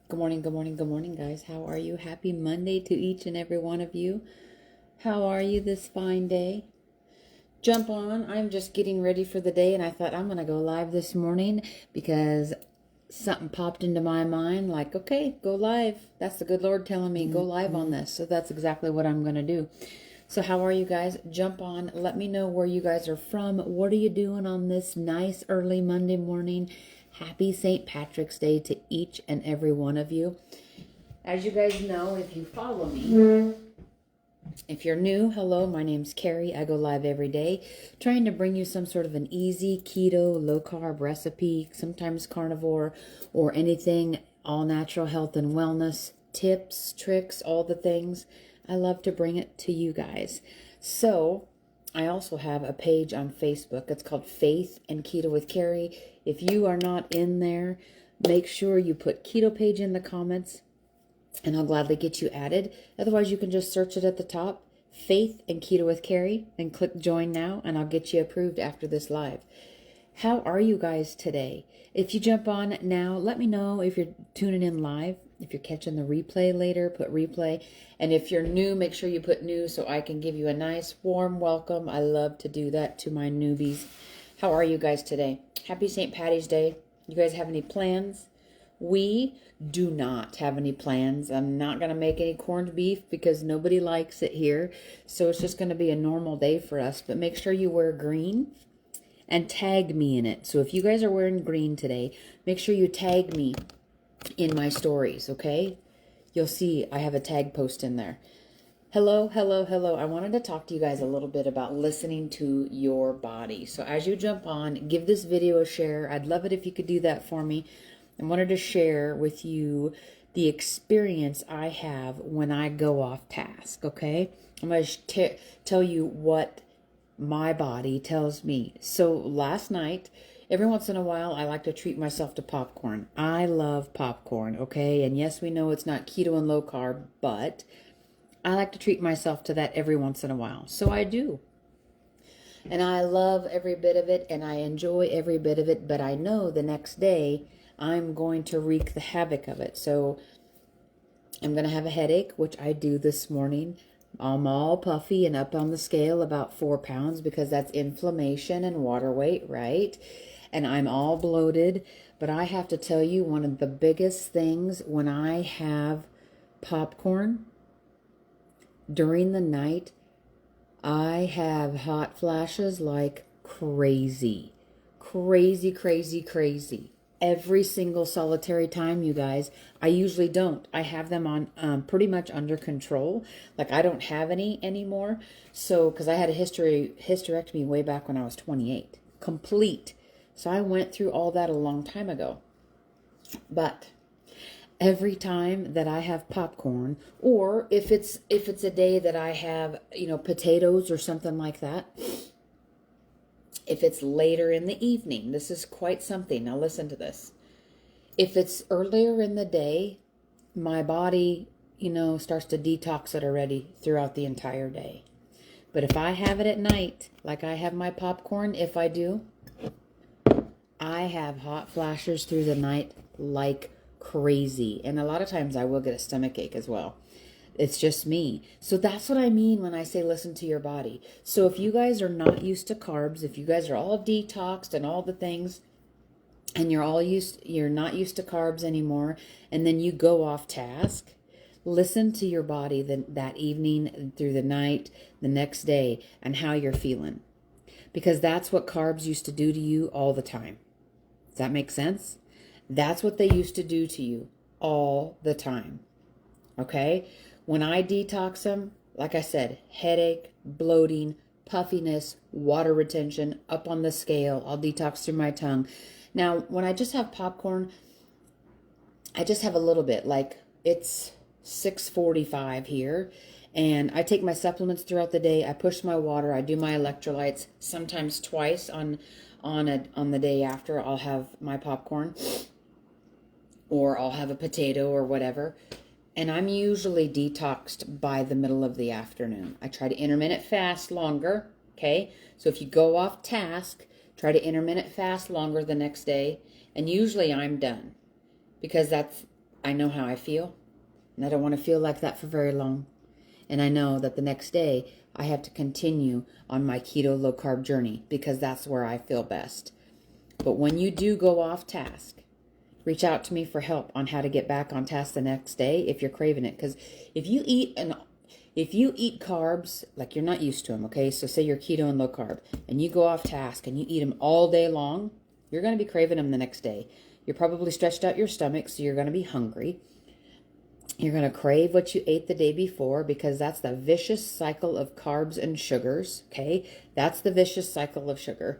Good morning, good morning, good morning, guys. How are you? Happy Monday to each and every one of you. How are you this fine day? Jump on. I'm just getting ready for the day, and I thought I'm going to go live this morning because something popped into my mind like, okay, go live. That's the good Lord telling me go live on this. So that's exactly what I'm going to do. So how are you guys? Jump on. Let me know where you guys are from. What are you doing on this nice early Monday morning? Happy St. Patrick's Day to each and every one of you. As you guys know, if you follow me, if you're new, hello, my name's Carrie. I go live every day trying to bring you some sort of an easy keto, low carb recipe, sometimes carnivore, or anything all natural health and wellness, tips, tricks, all the things. I love to bring it to you guys. So I also have a page on Facebook. It's called Faith and Keto with Carrie. If you are not in there, make sure you put keto page in the comments and I'll gladly get you added. Otherwise, you can just search it at the top, Faith and Keto with Carrie, and click join now, and I'll get you approved after this live. How are you guys today? If you jump on now, let me know if you're tuning in live. If you're catching the replay later, put replay. And if you're new, make sure you put new so I can give you a nice warm welcome. I love to do that to my newbies. How are you guys today? Happy St. Patty's Day. You guys have any plans? We do not have any plans. I'm not going to make any corned beef because nobody likes it here. So it's just going to be a normal day for us. But make sure you wear green and tag me in it. So if you guys are wearing green today, make sure you tag me in my stories, okay? You'll see I have a tag post in there. Hello, hello, hello. I wanted to talk to you guys a little bit about listening to your body. So as you jump on, give this video a share. I'd love it if you could do that for me. I wanted to share with you the experience I have when I go off task, okay? I'm going to tell you what my body tells me. So last night, every once in a while, I like to treat myself to popcorn. I love popcorn, okay? And yes, we know it's not keto and low carb, but I like to treat myself to that every once in a while. So I do. And I love every bit of it, and I enjoy every bit of it, but I know the next day I'm going to wreak the havoc of it. So I'm going to have a headache, which I do this morning. I'm all puffy and up on the scale about 4 pounds because that's inflammation and water weight, right? And I'm all bloated. But I have to tell you, one of the biggest things when I have popcorn during the night, I have hot flashes like crazy. Crazy, crazy, crazy. Every single solitary time, you guys. I usually don't. I have them on pretty much under control. Like I don't have any anymore. So, because I had a hysterectomy way back when I was 28. Complete. So I went through all that a long time ago. But every time that I have popcorn, or if it's a day that I have, potatoes or something like that, if it's later in the evening, this is quite something. Now listen to this. If it's earlier in the day, my body, starts to detox it already throughout the entire day. But if I have it at night, like I have my popcorn, if I do, I have hot flashes through the night like crazy. And a lot of times I will get a stomach ache as well. It's just me. So that's what I mean when I say listen to your body. So if you guys are not used to carbs, if you guys are all detoxed and all the things, and you're not used to carbs anymore, and then you go off task, listen to your body that evening, through the night, the next day, and how you're feeling. Because that's what carbs used to do to you all the time. Does that make sense? That's what they used to do to you all the time. Okay? When I detox them, like I said, headache, bloating, puffiness, water retention, up on the scale. I'll detox through my tongue. Now, when I just have popcorn, I just have a little bit. Like, it's 6:45 here. And I take my supplements throughout the day. I push my water. I do my electrolytes sometimes twice on the day after. I'll have my popcorn, or I'll have a potato or whatever. And I'm usually detoxed by the middle of the afternoon. I try to intermittent fast longer, okay? So if you go off task, try to intermittent fast longer the next day, and usually I'm done because that's I know how I feel, and I don't want to feel like that for very long. And I know that the next day I have to continue on my keto low carb journey because that's where I feel best. But when you do go off task, reach out to me for help on how to get back on task the next day if you're craving it. Because if you eat carbs like you're not used to them, okay? So say you're keto and low carb, and you go off task and you eat them all day long, you're going to be craving them the next day. You're probably stretched out your stomach, so you're going to be hungry. You're going to crave what you ate the day before because that's the vicious cycle of carbs and sugars, okay? That's the vicious cycle of sugar.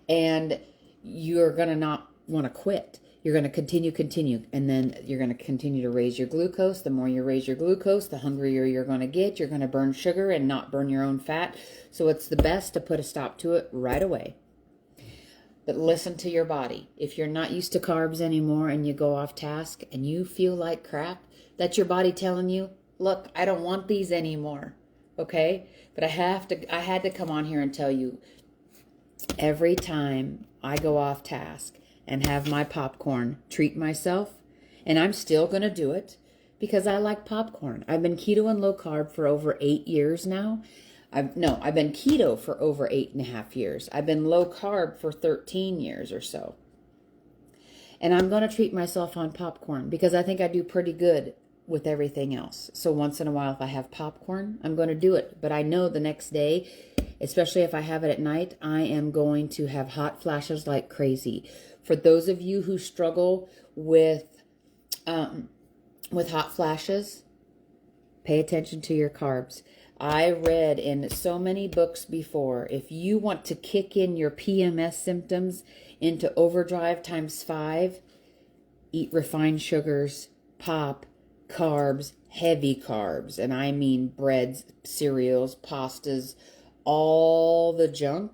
And you're going to not want to quit. You're going to continue, and then you're going to continue to raise your glucose. The more you raise your glucose, the hungrier you're going to get. You're going to burn sugar and not burn your own fat. So it's the best to put a stop to it right away. But listen to your body. If you're not used to carbs anymore and you go off task and you feel like crap, that's your body telling you, look, I don't want these anymore. Okay? But I had to come on here and tell you, every time I go off task and have my popcorn, treat myself, and I'm still going to do it because I like popcorn. I've been keto and low carb for over 8 years now. I've been keto for over 8.5 years. I've been low carb for 13 years or so. And I'm going to treat myself on popcorn because I think I do pretty good with everything else. So once in a while, if I have popcorn, I'm going to do it. But I know the next day, especially if I have it at night, I am going to have hot flashes like crazy. For those of you who struggle with hot flashes, pay attention to your carbs. I read in so many books before, if you want to kick in your PMS symptoms into overdrive times 5, eat refined sugars, pop, carbs, heavy carbs, and I mean breads, cereals, pastas, all the junk.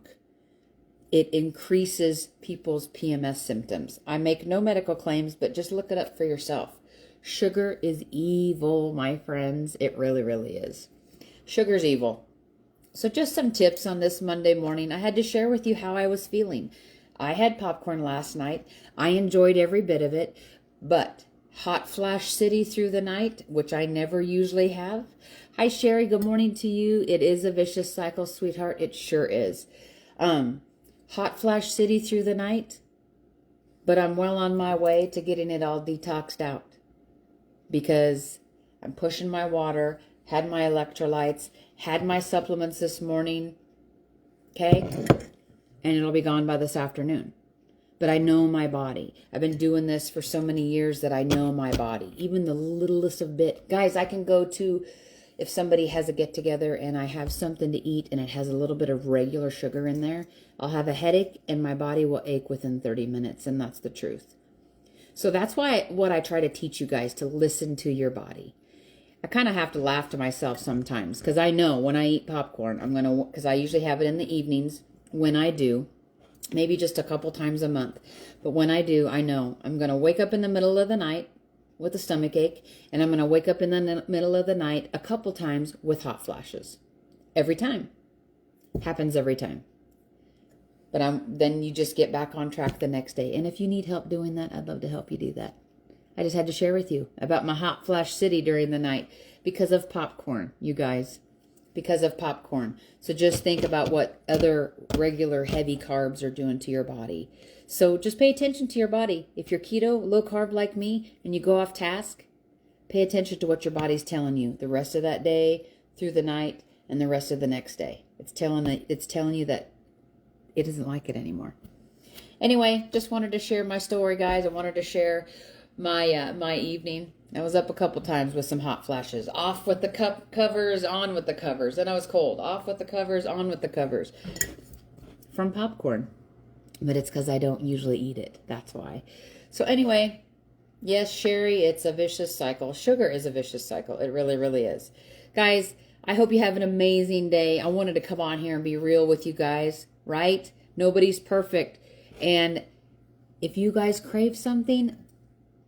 It increases people's PMS symptoms. I make no medical claims, but just look it up for yourself. Sugar is evil, my friends. It really, really is. Sugar's evil. So just some tips on this Monday morning. I had to share with you how I was feeling. I had popcorn last night. I enjoyed every bit of it, but hot flash city through the night, which I never usually have. Hi, Sherry. Good morning to you. It is a vicious cycle, sweetheart. It sure is. Hot flash city through the night, but I'm well on my way to getting it all detoxed out because I'm pushing my water, had my electrolytes, had my supplements this morning, okay? And it'll be gone by this afternoon. But I know my body. I've been doing this for so many years that I know my body. Even the littlest of bit. Guys, I can go to, if somebody has a get-together and I have something to eat and it has a little bit of regular sugar in there, I'll have a headache and my body will ache within 30 minutes, and that's the truth. So that's what I try to teach you guys, to listen to your body. I kind of have to laugh to myself sometimes because I know when I eat popcorn, because I usually have it in the evenings when I do, maybe just a couple times a month. But when I do, I know I'm going to wake up in the middle of the night with a stomach ache, and I'm going to wake up in the middle of the night a couple times with hot flashes. Every time. Happens every time. But then you just get back on track the next day. And if you need help doing that, I'd love to help you do that. I just had to share with you about my hot flash city during the night because of popcorn, you guys. Because of popcorn. So just think about what other regular heavy carbs are doing to your body. So just pay attention to your body. If you're keto, low carb like me, and you go off task, pay attention to what your body's telling you the rest of that day, through the night, and the rest of the next day. It's telling you that it doesn't like it anymore. Anyway, just wanted to share my story, guys. I wanted to share my evening. I was up a couple times with some hot flashes. Off with the covers, on with the covers. Then I was cold. Off with the covers, on with the covers. From popcorn. But it's because I don't usually eat it. That's why. So anyway, yes, Sherry, it's a vicious cycle. Sugar is a vicious cycle. It really, really is. Guys, I hope you have an amazing day. I wanted to come on here and be real with you guys, right? Nobody's perfect. And if you guys crave something,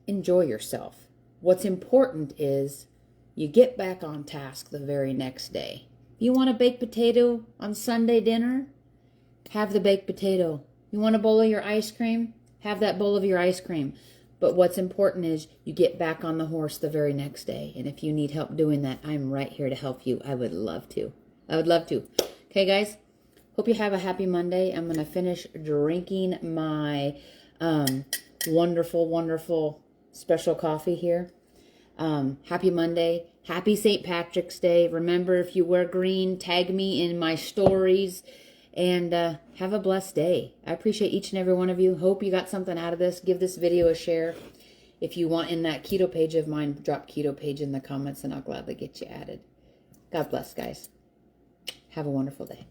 enjoy yourself. What's important is you get back on task the very next day. If you want a baked potato on Sunday dinner, have the baked potato. You want a bowl of your ice cream? Have that bowl of your ice cream. But what's important is you get back on the horse the very next day. And if you need help doing that, I'm right here to help you. I would love to. I would love to. Okay, guys? Hope you have a happy Monday. I'm going to finish drinking my wonderful, wonderful special coffee here. Happy Monday. Happy St. Patrick's Day. Remember, if you wear green, tag me in my stories. And have a blessed day. I appreciate each and every one of you. Hope you got something out of this. Give this video a share. If you want in that keto page of mine, drop keto page in the comments and I'll gladly get you added. God bless, guys. Have a wonderful day.